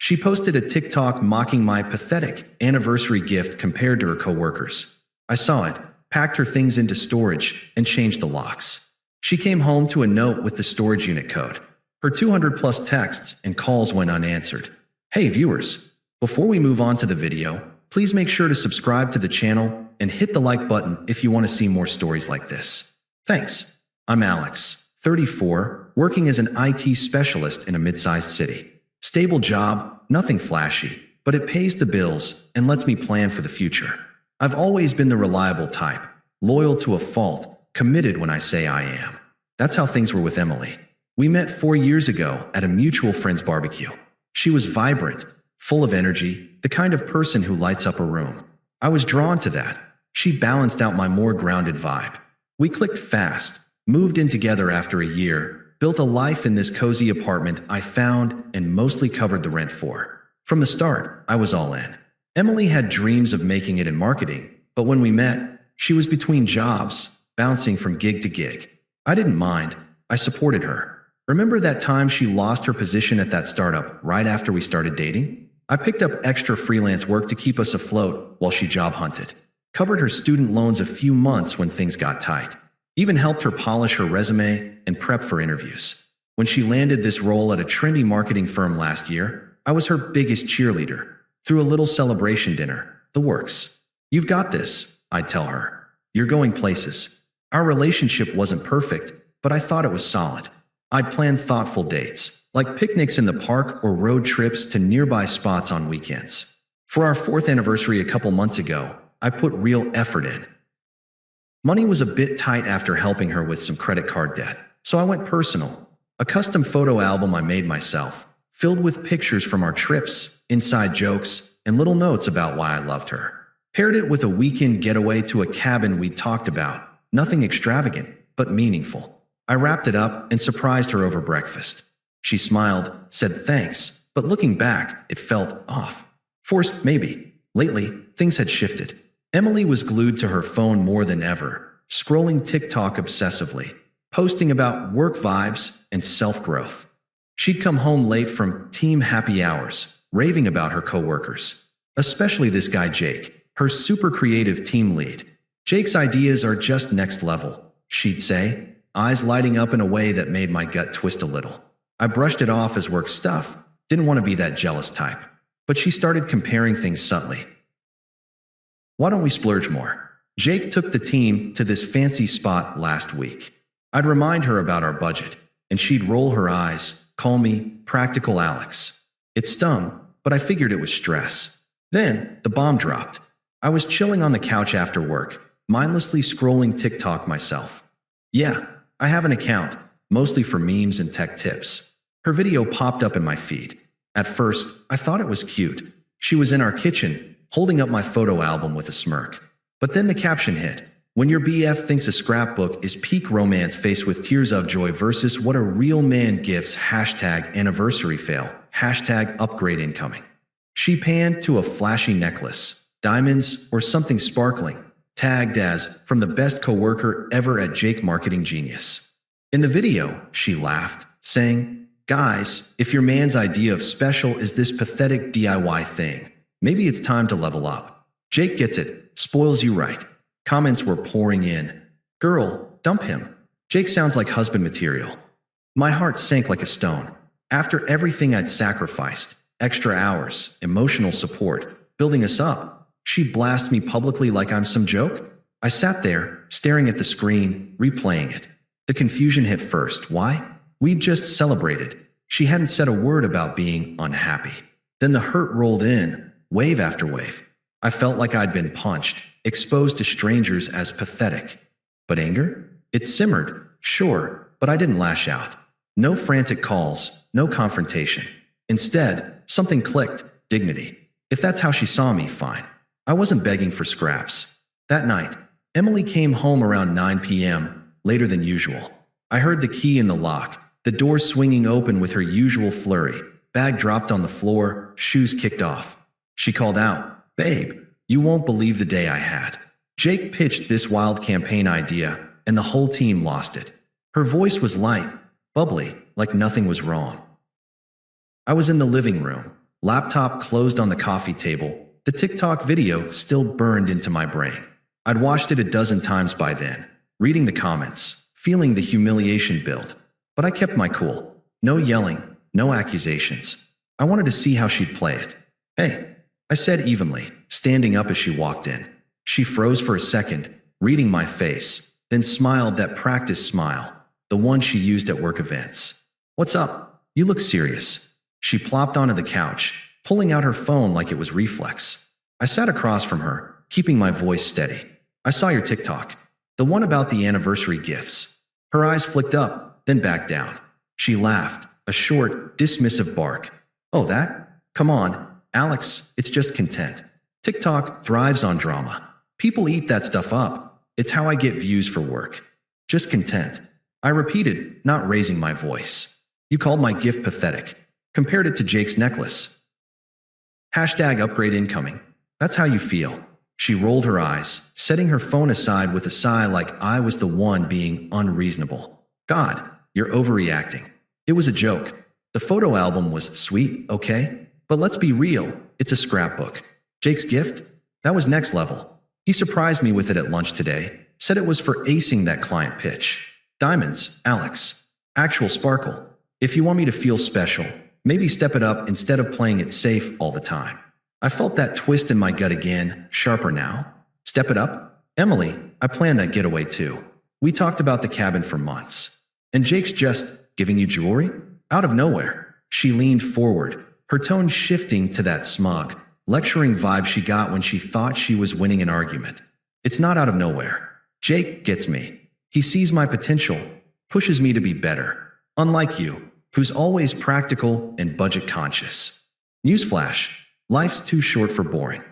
She posted a TikTok mocking my pathetic anniversary gift compared to her coworkers. I saw it, packed her things into storage, and changed the locks. She came home to a note with the storage unit code. Her 200+ texts and calls went unanswered. Hey viewers, before we move on to the video, please make sure to subscribe to the channel and hit the like button if you want to see more stories like this. Thanks. I'm Alex, 34, working as an IT specialist in a mid-sized city. Stable job, nothing flashy, but it pays the bills and lets me plan for the future. I've always been the reliable type, loyal to a fault, committed when I say I am. That's how things were with Emily. We met 4 years ago at a mutual friend's barbecue. She was vibrant, full of energy, the kind of person who lights up a room. I was drawn to that. She balanced out my more grounded vibe. We clicked fast, moved in together after a year, built a life in this cozy apartment I found and mostly covered the rent for. From the start, I was all in. Emily had dreams of making it in marketing, but when we met, she was between jobs, bouncing from gig to gig. I didn't mind. I supported her. Remember that time she lost her position at that startup right after we started dating? I picked up extra freelance work to keep us afloat while she job hunted. Covered her student loans a few months when things got tight. Even helped her polish her resume and prep for interviews. When she landed this role at a trendy marketing firm last year, I was her biggest cheerleader. Through a little celebration dinner, the works. You've got this, I'd tell her. You're going places. Our relationship wasn't perfect, but I thought it was solid. I'd plan thoughtful dates, like picnics in the park or road trips to nearby spots on weekends. For our 4th anniversary a couple months ago, I put real effort in. Money was a bit tight after helping her with some credit card debt, so I went personal. A custom photo album I made myself, filled with pictures from our trips, inside jokes, and little notes about why I loved her. Paired it with a weekend getaway to a cabin we'd talked about, nothing extravagant, but meaningful. I wrapped it up and surprised her over breakfast. She smiled, said thanks, but looking back, it felt off. Forced, maybe. Lately, things had shifted. Emily was glued to her phone more than ever, scrolling TikTok obsessively, posting about work vibes and self-growth. She'd come home late from team happy hours, raving about her coworkers. Especially this guy Jake, her super creative team lead. Jake's ideas are just next level, she'd say, eyes lighting up in a way that made my gut twist a little. I brushed it off as work stuff, didn't want to be that jealous type. But she started comparing things subtly. Why don't we splurge more? Jake took the team to this fancy spot last week. I'd remind her about our budget, and she'd roll her eyes, call me Practical Alex. It stung, but I figured it was stress. Then, the bomb dropped. I was chilling on the couch after work, mindlessly scrolling TikTok myself. Yeah, I have an account, mostly for memes and tech tips. Her video popped up in my feed. At first, I thought it was cute. She was in our kitchen, holding up my photo album with a smirk. But then the caption hit. When your BF thinks a scrapbook is peak romance faced with tears of joy versus what a real man gifts #anniversary fail, #upgrade incoming. She panned to a flashy necklace, diamonds or something sparkling, tagged as from the best coworker ever at Jake Marketing Genius. In the video, she laughed, saying, "Guys, if your man's idea of special is this pathetic DIY thing, maybe it's time to level up. Jake gets it, spoils you right." Comments were pouring in. "Girl, dump him. Jake sounds like husband material." My heart sank like a stone. After everything I'd sacrificed, extra hours, emotional support, building us up, she blasts me publicly like I'm some joke? I sat there, staring at the screen, replaying it. The confusion hit first. Why? We'd just celebrated. She hadn't said a word about being unhappy. Then the hurt rolled in, wave after wave. I felt like I'd been punched, exposed to strangers as pathetic. But anger? It simmered, sure, but I didn't lash out. No frantic calls, no confrontation. Instead, something clicked, dignity. If that's how she saw me, fine. I wasn't begging for scraps. That night, Emily came home around 9 p.m., later than usual. I heard the key in the lock, the door swinging open with her usual flurry, bag dropped on the floor, shoes kicked off. She called out, "Babe, you won't believe the day I had." Jake pitched this wild campaign idea, and the whole team lost it. Her voice was light, bubbly, like nothing was wrong. I was in the living room, Laptop closed on the coffee table. The TikTok video still burned into my brain. I'd watched it a dozen times by then, reading the comments, feeling the humiliation build. But I kept my cool. No yelling, no accusations. I wanted to see how she'd play it. "Hey," I said evenly, standing up as she walked in. She froze for a second, reading my face, then smiled that practice smile, the one she used at work events. "What's up? You look serious." She plopped onto the couch, pulling out her phone like it was reflex. I sat across from her, keeping my voice steady. "I saw your TikTok. The one about the anniversary gifts." Her eyes flicked up, then back down. She laughed, a short, dismissive bark. "Oh, that? Come on, Alex, it's just content. TikTok thrives on drama. People eat that stuff up. It's how I get views for work. Just content." I repeated, not raising my voice. "You called my gift pathetic. Compared it to Jake's necklace. Hashtag upgrade incoming. That's how you feel." She rolled her eyes, setting her phone aside with a sigh like I was the one being unreasonable. "God, you're overreacting. It was a joke. The photo album was sweet, okay? But let's be real, it's a scrapbook. Jake's gift? That was next level. He surprised me with it at lunch today, said it was for acing that client pitch. Diamonds, Alex. Actual sparkle. If you want me to feel special, maybe step it up instead of playing it safe all the time." I felt that twist in my gut again, sharper now. "Step it up? Emily, I planned that getaway too. We talked about the cabin for months. And Jake's just giving you jewelry? Out of nowhere." She leaned forward, her tone shifting to that smug, lecturing vibe she got when she thought she was winning an argument. "It's not out of nowhere. Jake gets me. He sees my potential, pushes me to be better. Unlike you, who's always practical and budget conscious. Newsflash, life's too short for boring.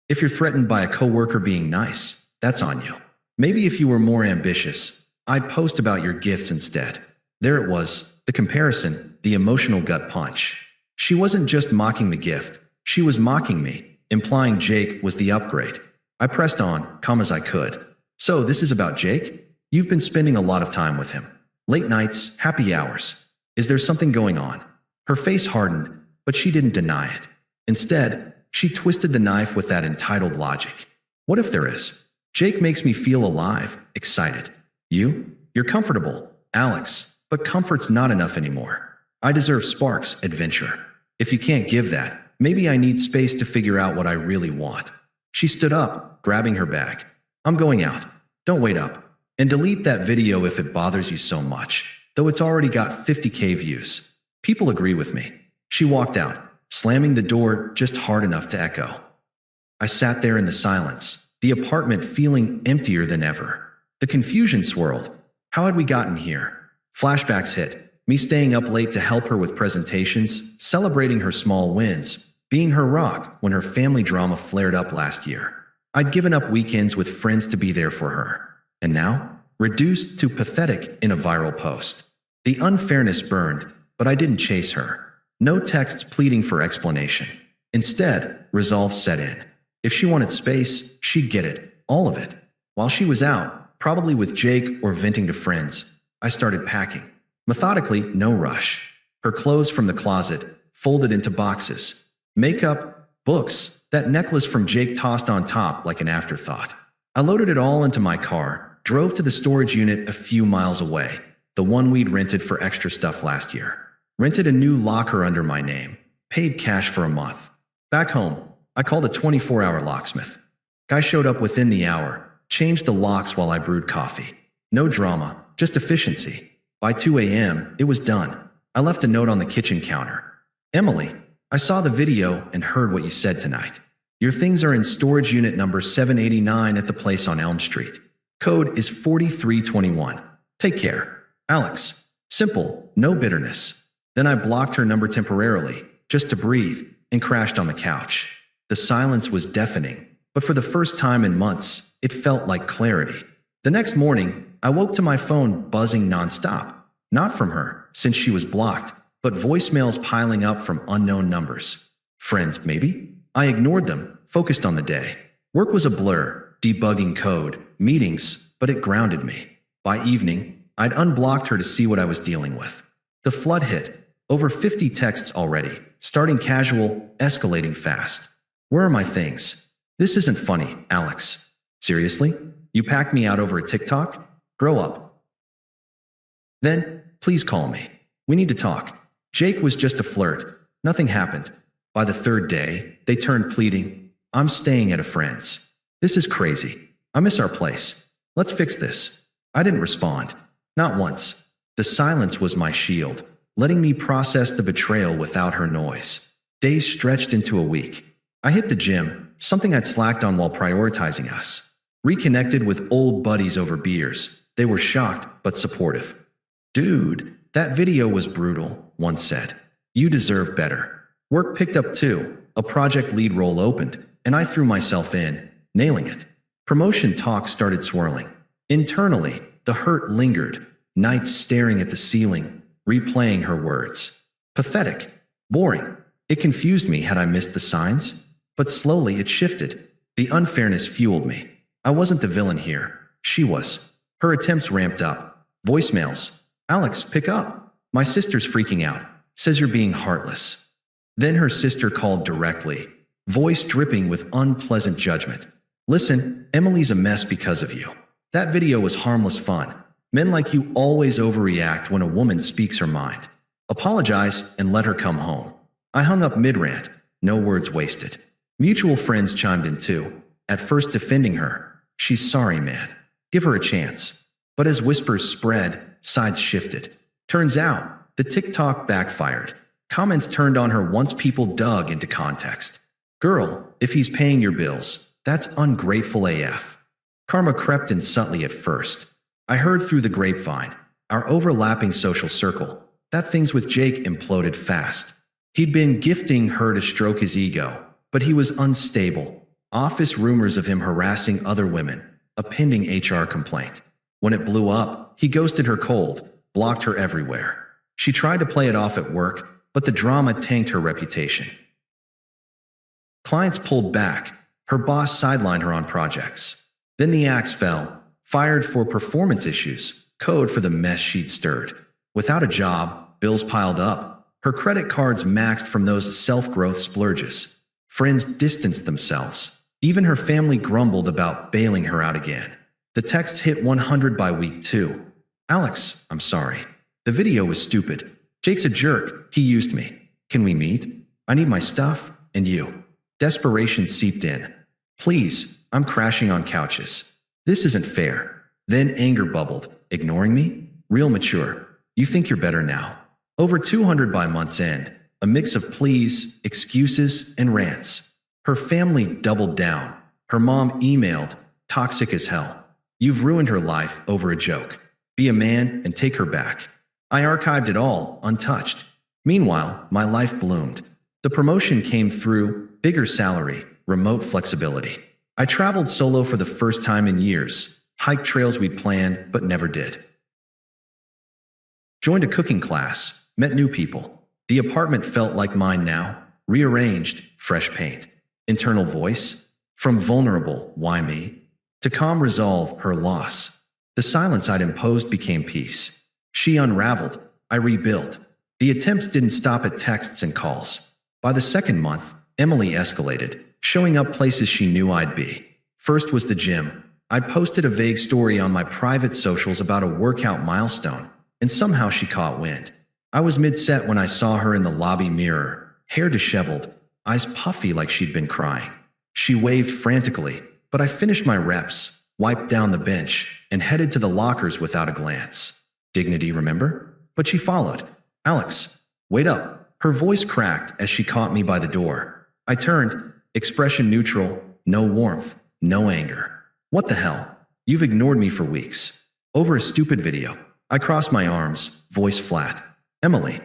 If you're threatened by a coworker being nice, that's on you. Maybe if you were more ambitious, I'd post about your gifts instead." There it was, the comparison, the emotional gut punch. She wasn't just mocking the gift, she was mocking me, implying Jake was the upgrade. I pressed on, calm as I could. "So this is about Jake? You've been spending a lot of time with him. Late nights, happy hours. Is there something going on?" Her face hardened, but she didn't deny it. Instead, she twisted the knife with that entitled logic. "What if there is? Jake makes me feel alive, excited. You're comfortable, Alex, but comfort's not enough anymore. I deserve sparks, adventure. If you can't give that, maybe I need space to figure out what I really want." She stood up, grabbing her bag. "I'm going out. Don't wait up. And delete that video if it bothers you so much, though it's already got 50K views. People agree with me." She walked out, slamming the door just hard enough to echo. I sat there in the silence, the apartment feeling emptier than ever. The confusion swirled. How had we gotten here? Flashbacks hit, me staying up late to help her with presentations, celebrating her small wins, being her rock when her family drama flared up last year. I'd given up weekends with friends to be there for her. And now, reduced to pathetic in a viral post. The unfairness burned, but I didn't chase her. No texts pleading for explanation. Instead, resolve set in. If she wanted space, she'd get it, all of it. While she was out, probably with Jake or venting to friends, I started packing. Methodically, no rush. Her clothes from the closet, folded into boxes. Makeup, books, that necklace from Jake tossed on top like an afterthought. I loaded it all into my car, drove to the storage unit a few miles away, the one we'd rented for extra stuff last year. Rented a new locker under my name, paid cash for a month. Back home, I called a 24-hour locksmith. Guy showed up within the hour, changed the locks while I brewed coffee. No drama, just efficiency. By 2 a.m., it was done. I left a note on the kitchen counter. "Emily, I saw the video and heard what you said tonight. Your things are in storage unit number 789 at the place on Elm Street. Code is 4321. Take care. Alex." Simple, no bitterness. Then I blocked her number temporarily, just to breathe, and crashed on the couch. The silence was deafening, but for the first time in months, it felt like clarity. The next morning, I woke to my phone buzzing nonstop. Not from her, since she was blocked, but voicemails piling up from unknown numbers. Friends, maybe? I ignored them, focused on the day. Work was a blur, debugging code, meetings, but it grounded me. By evening, I'd unblocked her to see what I was dealing with. The flood hit. Over 50 texts already, starting casual, escalating fast. Where are my things? This isn't funny, Alex. Seriously? You packed me out over a TikTok? Grow up. Then, please call me. We need to talk. Jake was just a flirt. Nothing happened. By the third day, they turned pleading. I'm staying at a friend's. This is crazy. I miss our place. Let's fix this. I didn't respond. Not once. The silence was my shield, letting me process the betrayal without her noise. Days stretched into a week. I hit the gym, something I'd slacked on while prioritizing us. Reconnected with old buddies over beers. They were shocked, but supportive. Dude, that video was brutal, one said. You deserve better. Work picked up too. A project lead role opened, and I threw myself in, nailing it. Promotion talk started swirling. Internally, the hurt lingered, nights staring at the ceiling, replaying her words. Pathetic. Boring. It confused me had I missed the signs, but slowly it shifted. The unfairness fueled me. I wasn't the villain here. She was. Her attempts ramped up. Voicemails. Alex, pick up. My sister's freaking out. Says you're being heartless. Then her sister called directly, voice dripping with unpleasant judgment. Listen, Emily's a mess because of you. That video was harmless fun. Men like you always overreact when a woman speaks her mind. Apologize and let her come home. I hung up mid-rant. No words wasted. Mutual friends chimed in too, at first defending her. She's sorry, man. Give her a chance. But as whispers spread, sides shifted. Turns out, the TikTok backfired. Comments turned on her once people dug into context. Girl, if he's paying your bills, that's ungrateful AF. Karma crept in subtly at first. I heard through the grapevine, our overlapping social circle, that things with Jake imploded fast. He'd been gifting her to stroke his ego, but he was unstable. Office rumors of him harassing other women, a pending HR complaint. When it blew up, he ghosted her cold, blocked her everywhere. She tried to play it off at work, but the drama tanked her reputation. Clients pulled back. Her boss sidelined her on projects. Then the axe fell, fired for performance issues, code for the mess she'd stirred. Without a job, bills piled up. Her credit cards maxed from those self-growth splurges. Friends distanced themselves. Even her family grumbled about bailing her out again. The texts hit 100 by week 2. Alex, I'm sorry. The video was stupid. Jake's a jerk. He used me. Can we meet? I need my stuff and you. Desperation seeped in. Please, I'm crashing on couches. This isn't fair. Then anger bubbled. Ignoring me? Real mature. You think you're better now. Over 200 by month's end. A mix of pleas, excuses, and rants. Her family doubled down. Her mom emailed, toxic as hell. You've ruined her life over a joke. Be a man and take her back. I archived it all, untouched. Meanwhile, my life bloomed. The promotion came through, bigger salary, remote flexibility. I traveled solo for the first time in years, hiked trails we'd planned but never did. Joined a cooking class, met new people. The apartment felt like mine now, rearranged, fresh paint. Internal voice, from vulnerable, why me, to calm resolve, her loss. The silence I'd imposed became peace. She unraveled. I rebuilt. The attempts didn't stop at texts and calls. By the second month, Emily escalated, showing up places she knew I'd be. First was the gym. I'd posted a vague story on my private socials about a workout milestone, and somehow she caught wind. I was mid-set when I saw her in the lobby mirror, hair disheveled, eyes puffy like she'd been crying. She waved frantically, but I finished my reps, wiped down the bench, and headed to the lockers without a glance. Dignity, remember? But she followed. Alex, wait up. Her voice cracked as she caught me by the door. I turned, expression neutral, no warmth, no anger. What the hell? You've ignored me for weeks. Over a stupid video. I crossed my arms, voice flat. Emily.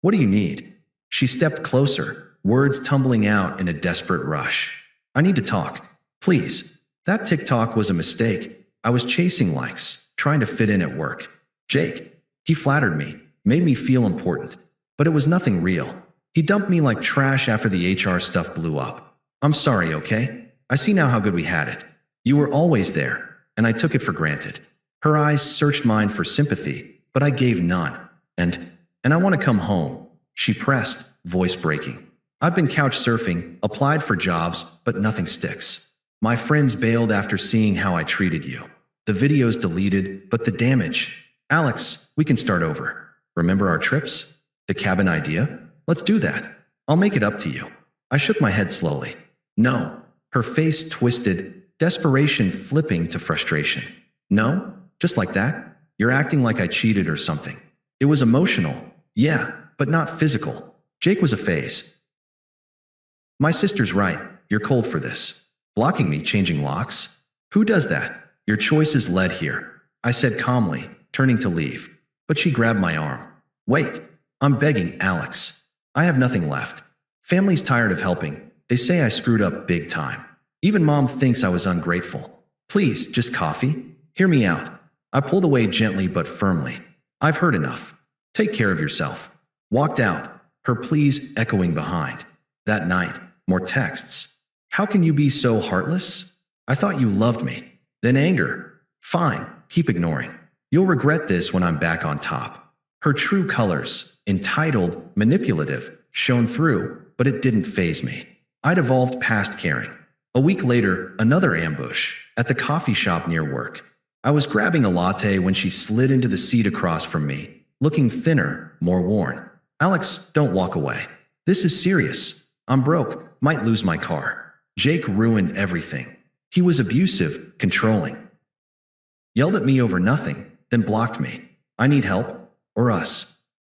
What do you need? She stepped closer, words tumbling out in a desperate rush. I need to talk. Please. That TikTok was a mistake. I was chasing likes, trying to fit in at work. Jake. He flattered me, made me feel important. But it was nothing real. He dumped me like trash after the HR stuff blew up. I'm sorry, okay? I see now how good we had it. You were always there, and I took it for granted. Her eyes searched mine for sympathy, but I gave none. And And I want to come home. She pressed, voice breaking. I've been couch surfing, applied for jobs, but nothing sticks. My friends bailed after seeing how I treated you. The video's deleted, but the damage. Alex, we can start over. Remember our trips? The cabin idea? Let's do that. I'll make it up to you. I shook my head slowly. No. Her face twisted, desperation flipping to frustration. No? Just like that? You're acting like I cheated or something. It was emotional. Yeah, but not physical. Jake was a phase. My sister's right. You're cold for this. Blocking me, changing locks? Who does that? Your choices led here. I said calmly, turning to leave. But she grabbed my arm. Wait. I'm begging, Alex. I have nothing left. Family's tired of helping. They say I screwed up big time. Even Mom thinks I was ungrateful. Please, just coffee? Hear me out. I pulled away gently but firmly. I've heard enough. Take care of yourself. Walked out, her pleas echoing behind. That night, more texts. How can you be so heartless? I thought you loved me. Then anger. Fine, keep ignoring. You'll regret this when I'm back on top. Her true colors, entitled, manipulative, shone through, but it didn't faze me. I'd evolved past caring. A week later, another ambush, at the coffee shop near work. I was grabbing a latte when she slid into the seat across from me, looking thinner, more worn. Alex, don't walk away. This is serious. I'm broke, might lose my car. Jake ruined everything. He was abusive, controlling. Yelled at me over nothing, then blocked me. I need help? Or us?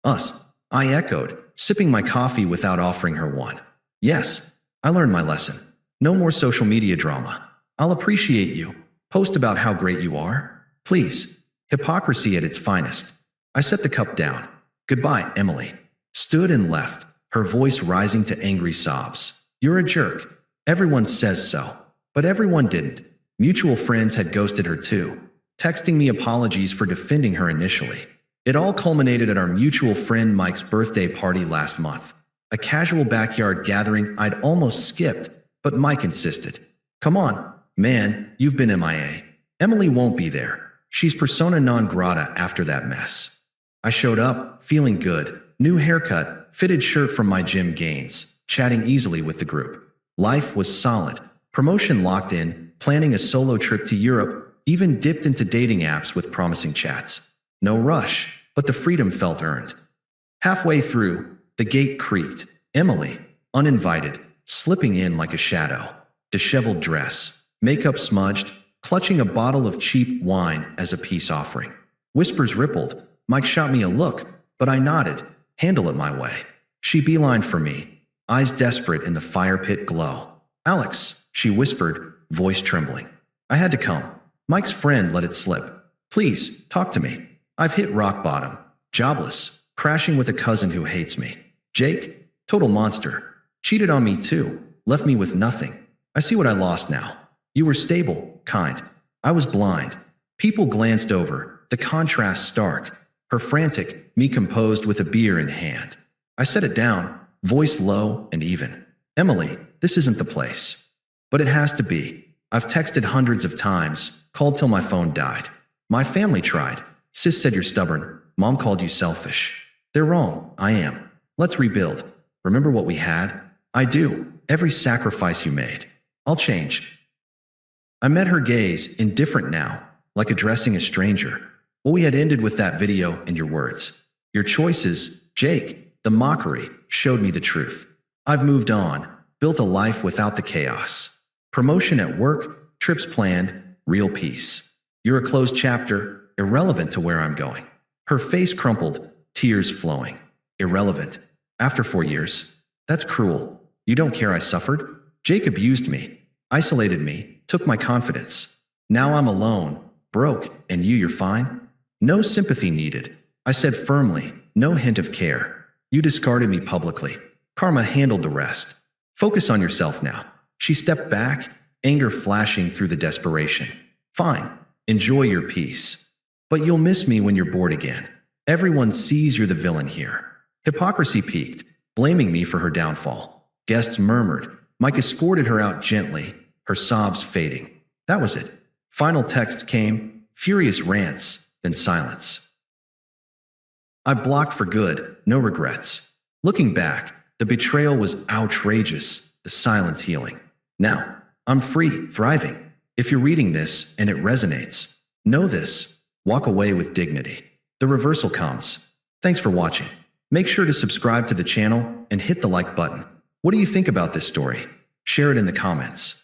Us, I echoed, sipping my coffee without offering her one. Yes, I learned my lesson. No more social media drama. I'll appreciate you. Post about how great you are. Please. Hypocrisy at its finest. I set the cup down. Goodbye, Emily. Stood and left, her voice rising to angry sobs. You're a jerk. Everyone says so. But everyone didn't. Mutual friends had ghosted her too, texting me apologies for defending her initially. It all culminated at our mutual friend Mike's birthday party last month. A casual backyard gathering I'd almost skipped, but Mike insisted. Come on, man, you've been MIA. Emily won't be there. She's persona non grata after that mess. I showed up, feeling good. New haircut, fitted shirt from my gym gains, chatting easily with the group. Life was solid. Promotion locked in, planning a solo trip to Europe, even dipped into dating apps with promising chats. No rush, but the freedom felt earned. Halfway through, the gate creaked. Emily, uninvited, slipping in like a shadow. Disheveled dress, makeup smudged, clutching a bottle of cheap wine as a peace offering. Whispers rippled. Mike shot me a look, but I nodded. Handle it my way. She beelined for me, eyes desperate in the fire pit glow. Alex, she whispered, voice trembling. I had to come. Mike's friend let it slip. Please, talk to me. I've hit rock bottom. Jobless. Crashing with a cousin who hates me. Jake? Total monster. Cheated on me too. Left me with nothing. I see what I lost now. You were stable, kind. I was blind. People glanced over, the contrast stark. Her frantic, me composed with a beer in hand. I set it down, voice low and even. Emily, this isn't the place. But it has to be. I've texted hundreds of times, called till my phone died. My family tried. Sis said you're stubborn. Mom called you selfish. They're wrong. I am. Let's rebuild. Remember what we had? I do. Every sacrifice you made. I'll change. I met her gaze, indifferent now, like addressing a stranger. What we had ended with that video and your words. Your choices, Jake, the mockery, showed me the truth. I've moved on, built a life without the chaos. Promotion at work, trips planned, real peace. You're a closed chapter, irrelevant to where I'm going. Her face crumpled, tears flowing. Irrelevant. After 4 years. That's cruel. You don't care I suffered? Jake abused me, isolated me, took my confidence. Now I'm alone, broke, and you're fine? No sympathy needed. I said firmly, no hint of care. You discarded me publicly. Karma handled the rest. Focus on yourself now. She stepped back, anger flashing through the desperation. Fine, enjoy your peace. But you'll miss me when you're bored again. Everyone sees you're the villain here. Hypocrisy peaked, blaming me for her downfall. Guests murmured. Mike escorted her out gently, her sobs fading. That was it. Final text came, furious rants, then silence. I blocked for good, no regrets. Looking back, the betrayal was outrageous, the silence healing. Now, I'm free, thriving. If you're reading this and it resonates, know this. Walk away with dignity. The reversal comes. Thanks for watching. Make sure to subscribe to the channel and hit the like button. What do you think about this story? Share it in the comments.